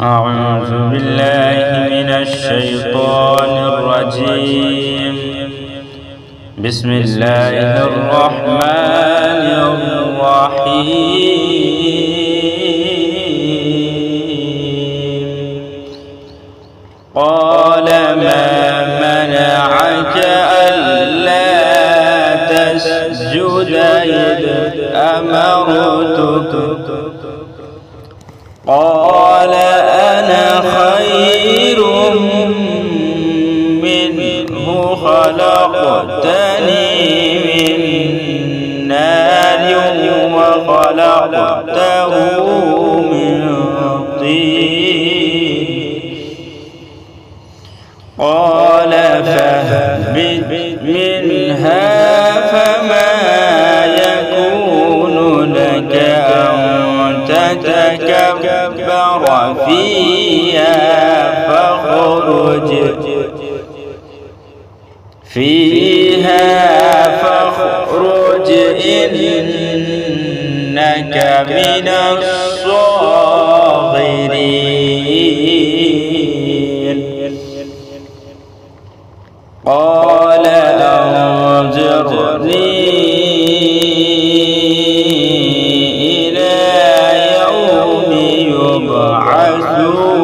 أعوذ بالله من الشيطان الرجيم. بسم الله الرحمن الرحيم. قال ما منعك ألا تسجد إذ أمرتك؟ قال أنا خير منه خلقتني من نار وخلقته من طين. قال فاهبط منها فما يكون لك أن تتكبر فيها فاخرج إنك من الصاغرين. قال أنظرني إلى يوم يبعثون.